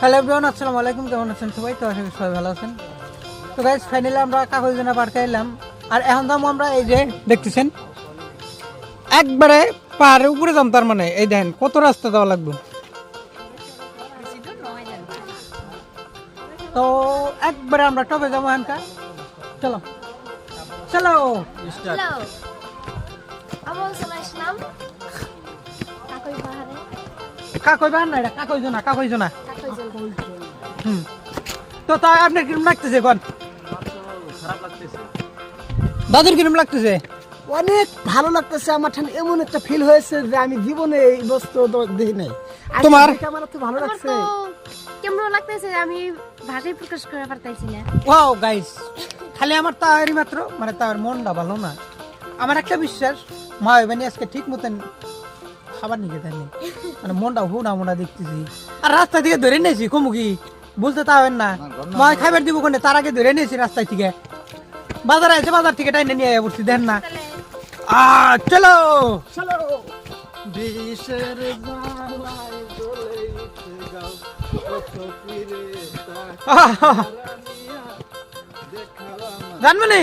Hello everyone, আসসালামু আলাইকুম। কেমন আছেন সবাই? তো আশা করি সবাই ভালো আছেন। তো গাইস ফাইনালি আমরা কাগজনা পার্কে এলাম। আর এখন যাবো আমরা, এই যে দেখতেছেন একবারে পাহাড়ের উপরে যাম। তার মানে এই দেখেন কত রাস্তা দেওয়া লাগবে। তো একবারে আমরা টপে যাবো এখানকার। চলো চলো হ্যালো, আমরা চলে আসলাম কাকই পাহাড়ে। কাকই বান না, এটা কাকই জোনা, কাকই জোনা। কাকই জল। তো তাই আপনার কিরম লাগতেছে কোন? দাদুর কিরম লাগতেছে? অনেক ভালো লাগতেছে আমার। ঠান্ডা এমন একটা ফিল হয়েছে যে আমি জীবনে এই বস্তু দেখি নাই। তোমার? আমার তো ভালো আমার লাগছে। তো কেমন লাগতেছে আমি ভাষায় প্রকাশ করে পারতেছি না। ওয়াও গাইস, খালি আমার তাওয়ারই মাত্র, মানে তাওয়ার মনটা ভালো না। আমার একটা বিশ্বাস, মা এবানি আজকে ঠিক মতন খাবার নিয়ে দেয়নি, মানে মনটা হুনা মোনা দেখতেছি। আর রাস্তা থেকে ধরে নিয়েছি, কমু কি বলতে তাওয়েন না, মা খাবার দিব কোনে, তার আগে ধরে নিয়েছি রাস্তায় থেকে। বাজারে আছে, বাজার থেকে টাইনে নিয়ে পড়ছি, দেন না। চলো চলো। জানবনি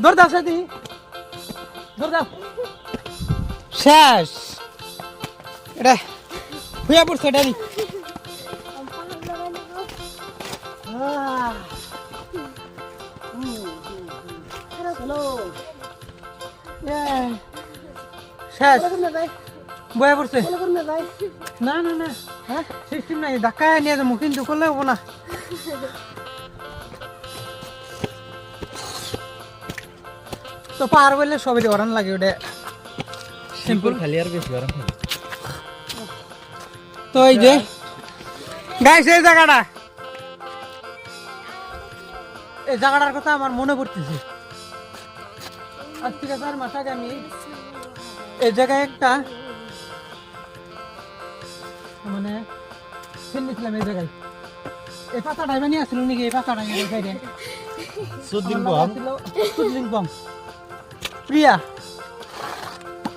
দৌড় দাও, সাথী দৌড় দাও। শেষ, এটা হইয়া পড়ছে ডারি। শেষ, বয়া পড়ছে। না না না, হ্যাঁ সিস্টেম নাই, ধাক্কায় নিয়ে যাবো, কিন্তু করলে হবো না। তো পার বললে সবই ওরান লাগে, ওটা সিম্পল খালি, আর বেশি ওরান। তো এই যে গাইস, এই জায়গাটার কথা আমার মনে পড়তেছে। আজ থেকে 4 মাস আগে আমি এই জায়গায় একটা মানে ফেলছিলাম। এই জায়গায় এই পাতাটাই বানিয়ে আসছিল নাকি, এই পাতাটাই সুদিনপম প্রিয়া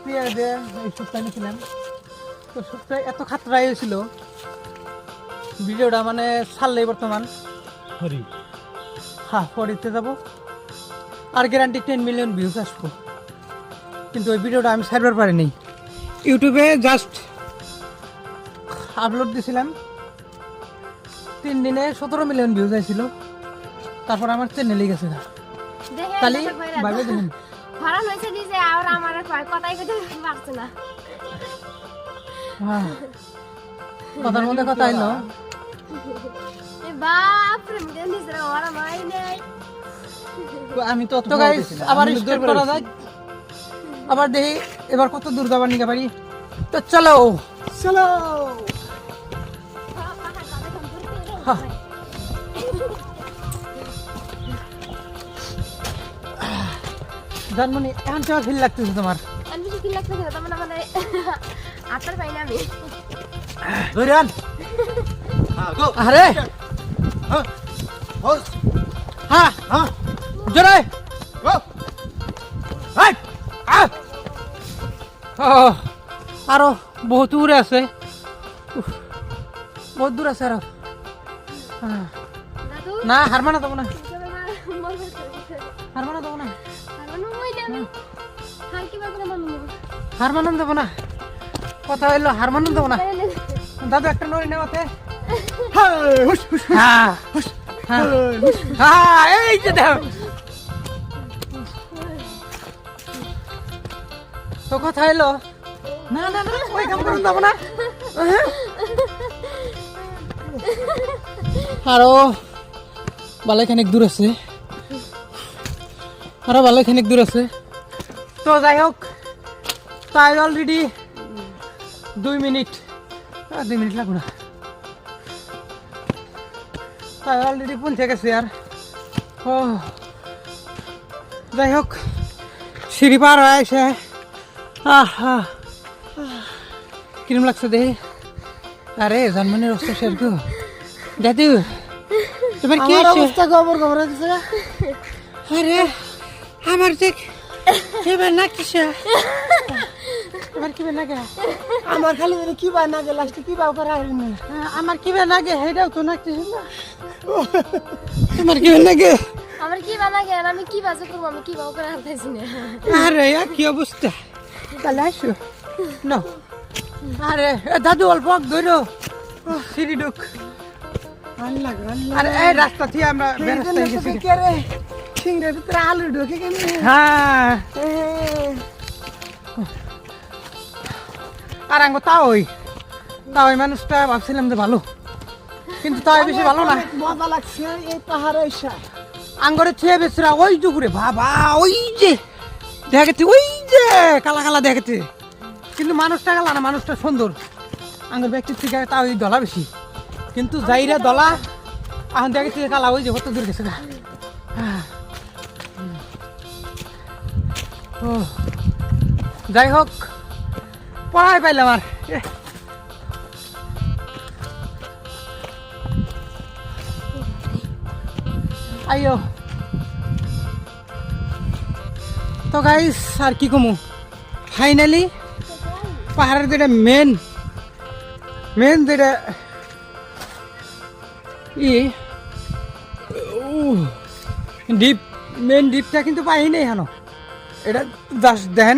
প্রিয়া যে এই সুপটা নিয়েছিলাম। তো সুপটা এত খাতরা হয়েছিল, ভিডিওটা মানে ছাড়লেই বর্তমান হ্যাঁ পরিতে যাব, আর গ্যারান্টি 10 মিলিয়ন ভিউজ আসবো। কিন্তু ওই ভিডিওটা আমি ছাড়বার পারিনি। ইউটিউবে জাস্ট আপলোড দিয়েছিলাম, 3 দিনে 17 মিলিয়ন ভিউজ আসছিল। তারপর আমার চ্যানেলে গেছে না, তাহলে ভাবে দেখুন হরান হয়েছে নিজে, আর আমার কথাই কথা পারছে না। কথার মধ্যে কথা এলো। বাপরে, নিজের ওরা মাই নেই। আমি তো গাইস আবার স্টার্ট করা যায়, আবার দেখি এবার কত দূর যাবার নিতে পারি। তো চলো চলো। জানমনি এখন কেমন ফিল লাগতেছে তোমার? আমি বেশি কি লাগতেছে না, তার মানে আটার পাই না আমি। আরে হ্যাঁ জোরে আরো বহুত দূরে আছে, বহুত দূর আছে আরো। দাদু না হারমানা দেবো না, মনে হচ্ছে হারমানা দেবো না, হারমানন দেবো না, কথা হইলো হারমানন দেবো না। দাদু একটা নড়ি নেওয়াতে এই যে দেখ, তো কথা হইলো না না না, ওই কাম করুন দেবো না। আরো বালাইখানিক দূর আছে, আরো বালাইখানিক দূর আছে। তো যাই হোক, তাই অলরেডি 2 মিনিট, 2 মিনিট লাগবে না, তাই অলরেডি পৌঁছে গেছে। আর ও যাই হোক, সিঁড়ি পার হয়ে এসে কিরম লাগছে দেখি। আরে জন্মনের অবস্থা সেরকম। দাদু তোমার কি অবস্থা? খবর খবর আছে। আরে আমার দেখ এবার লাগতেছে, এবার কি বে নাগে আমার খালি জানি কি বা না গে লাস্টে কি বা করে আইল না আমার কি বে নাগে হেডাও তো নাকতেছ না তোমার কি বে নাগে আমার কি বানা গেল আমি কি বাজে করবো আমি কি বাও করে হালতেছি না আরে কি অবস্থা তাহলে আসো না আরে দাদু অল্প ধরো সিঁড়ি ঢুক আল্লাহ আল্লাহ আরে এই রাস্তা থেকে আমরা বেরোতে গেছি কে রে সিংড়ের ভিতরে আলু ঢোকে কেন হ্যাঁ আর আঙ্গো তাই মানুষটা ভাবছিলাম যে ভালো কিন্তু তাই বেশি ভালো না মজা লাগছে এই পাহাড়ে এসে আঙ্গরে ছুঁয়ে বেসরা ওই টুকুরে বাবা ওই যে দেখা গেছে ওই যে কালা কালা দেখা গেছে কিন্তু মানুষটা কালা না মানুষটা সুন্দর আঙ্গর ব্যক্তির থেকে তাও ওই দলা বেশি কিন্তু যাইরা দলা এখন দেখা গেছে কালা ওই যে কত দূর গেছে গা। ও যাই হোক পড়াই পাইলাম আর আইও তো গাইস আর কি কমু ফাইনালি পাহাড়ের যেটা মেন যেটা ডিপ মেন ডিপটা কিন্তু পাই নাই এখনো এটা জাস্ট দেন